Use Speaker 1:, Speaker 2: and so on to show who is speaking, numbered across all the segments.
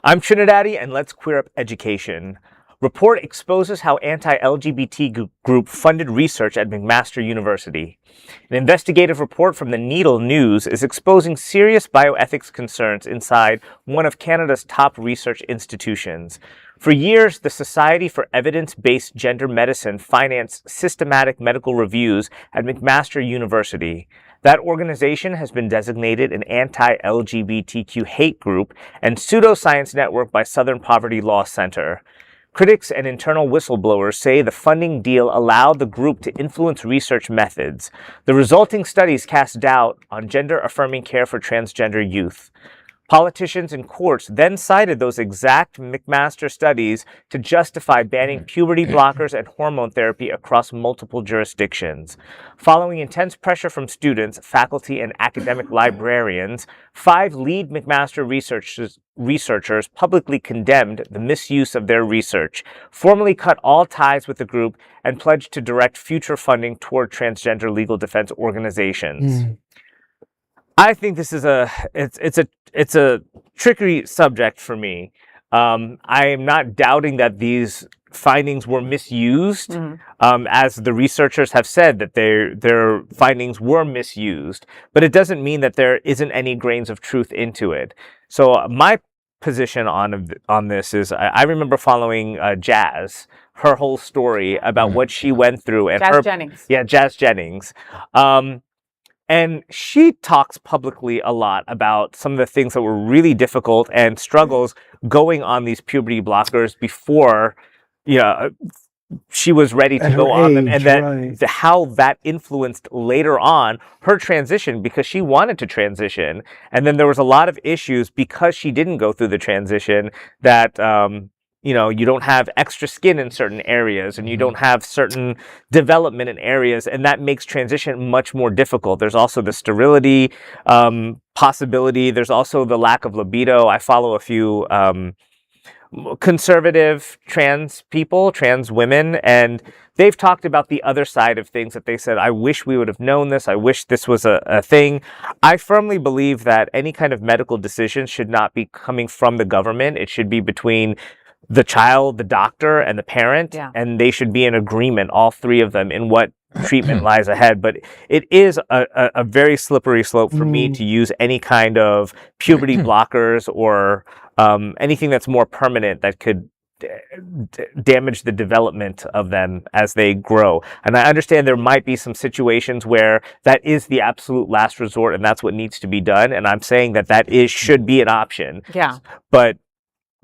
Speaker 1: I'm Trinidadi, and let's queer up education. Report exposes how anti-LGBT group funded research at McMaster University. An investigative report from the Needle News is exposing serious bioethics concerns inside one of Canada's top research institutions. For years, the Society for Evidence-Based Gender Medicine financed systematic medical reviews at McMaster University. That organization has been designated an anti-LGBTQ hate group and pseudoscience network by Southern Poverty Law Center. Critics and internal whistleblowers say the funding deal allowed the group to influence research methods. The resulting studies cast doubt on gender-affirming care for transgender youth. Politicians and courts then cited those exact McMaster studies to justify banning puberty blockers and hormone therapy across multiple jurisdictions. Following intense pressure from students, faculty, and academic librarians, 5 lead McMaster researchers publicly condemned the misuse of their research, formally cut all ties with the group, and pledged to direct future funding toward transgender legal defense organizations. I think this is it's a tricky subject for me. I am not doubting that these findings were misused, as the researchers have said that their findings were misused, but it doesn't mean that there isn't any grains of truth into it. So my position on this is I remember following Jazz, her whole story about what she went through, and Jazz Jennings. And she talks publicly a lot about some of the things that were really difficult and struggles going on these puberty blockers before, she was ready to go on them, and then how that influenced later on her transition, because she wanted to transition. And then there was a lot of issues because she didn't go through the transition that, you don't have extra skin in certain areas, and you don't have certain development in areas, and that makes transition much more difficult. There's also the sterility possibility. There's also the lack of libido. I follow a few conservative trans people, trans women, and they've talked about the other side of things, that they said, I wish we would have known this. I wish this was a thing. I firmly believe that any kind of medical decision should not be coming from the government. It should be between the child, the doctor, and the parent, and they should be in agreement, all 3 of them, in what treatment lies ahead. But it is a very slippery slope for me to use any kind of puberty blockers or anything that's more permanent that could damage the development of them as they grow. And I understand there might be some situations where that is the absolute last resort, and that's what needs to be done. And I'm saying that should be an option. Yeah. But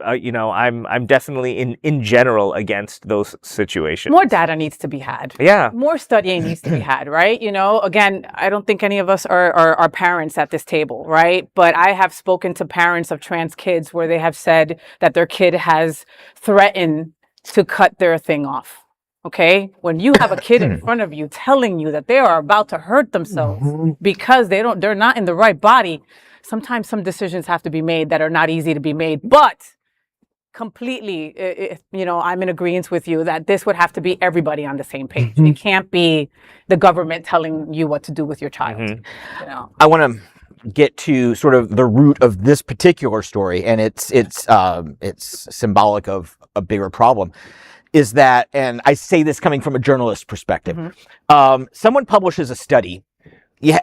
Speaker 1: I'm definitely in general against those situations.
Speaker 2: More data needs to be had.
Speaker 1: Yeah.
Speaker 2: More studying needs to be had, right? Again, I don't think any of us are parents at this table, right? But I have spoken to parents of trans kids where they have said that their kid has threatened to cut their thing off. Okay? When you have a kid in front of you telling you that they are about to hurt themselves because they're not in the right body, sometimes some decisions have to be made that are not easy to be made. But completely, I'm in agreement with you that this would have to be everybody on the same page. It can't be the government telling you what to do with your child.
Speaker 3: I want to get to sort of the root of this particular story, and it's symbolic of a bigger problem. Is that, and I say this coming from a journalist perspective, someone publishes a study,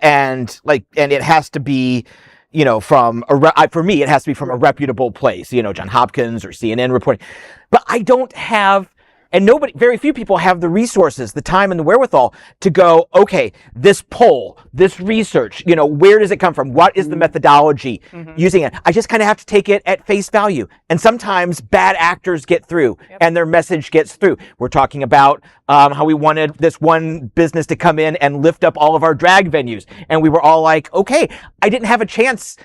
Speaker 3: and it has to be, for me, it has to be from a reputable place, John Hopkins or CNN reporting. But I don't have, and very few people have the resources, the time and the wherewithal to go, okay, this poll, this research, where does it come from? What is the methodology using it? I just kind of have to take it at face value. And sometimes bad actors get through and their message gets through. We're talking about how we wanted this one business to come in and lift up all of our drag venues. And we were all like, okay, I didn't have a chance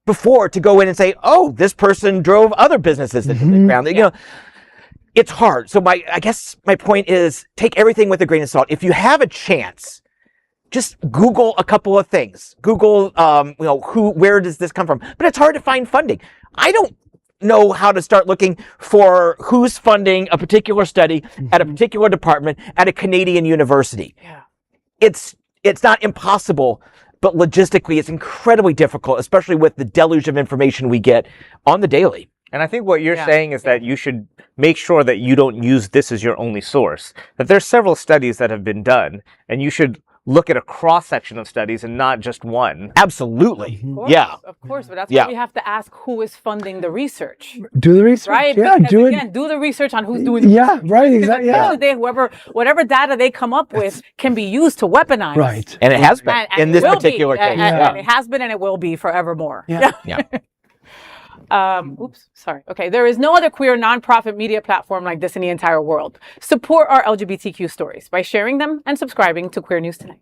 Speaker 3: before to go in and say, oh, this person drove other businesses into the ground. It's hard. So I guess my point is, take everything with a grain of salt. If you have a chance, just Google a couple of things. Google, where does this come from? But it's hard to find funding. I don't know how to start looking for who's funding a particular study at a particular department at a Canadian university. Yeah. It's not impossible, but logistically it's incredibly difficult, especially with the deluge of information we get on the daily.
Speaker 1: And I think what you're
Speaker 2: Yeah.
Speaker 1: saying is that you should make sure that you don't use this as your only source. That there's several studies that have been done, and you should look at a cross section of studies and not just one.
Speaker 3: Absolutely.
Speaker 2: Of course,
Speaker 3: Yeah.
Speaker 2: of course, but that's
Speaker 3: Yeah.
Speaker 2: why we have to ask who is funding the research,
Speaker 4: Do the research.
Speaker 2: right?
Speaker 4: Yeah,
Speaker 2: Because
Speaker 4: do
Speaker 2: again,
Speaker 4: it.
Speaker 2: do the research on who's doing the
Speaker 4: Yeah, right, exactly. Yeah.
Speaker 2: whatever data they come up with can be used to weaponize.
Speaker 4: Right.
Speaker 3: And it has been
Speaker 2: And
Speaker 3: in
Speaker 2: it
Speaker 3: this
Speaker 2: will
Speaker 3: particular
Speaker 2: be,
Speaker 3: case.
Speaker 2: and it has been and it will be forevermore.
Speaker 4: Yeah.
Speaker 3: Yeah.
Speaker 2: Oops, sorry. Okay, there is no other queer nonprofit media platform like this in the entire world. Support our LGBTQ stories by sharing them and subscribing to Queer News Tonight.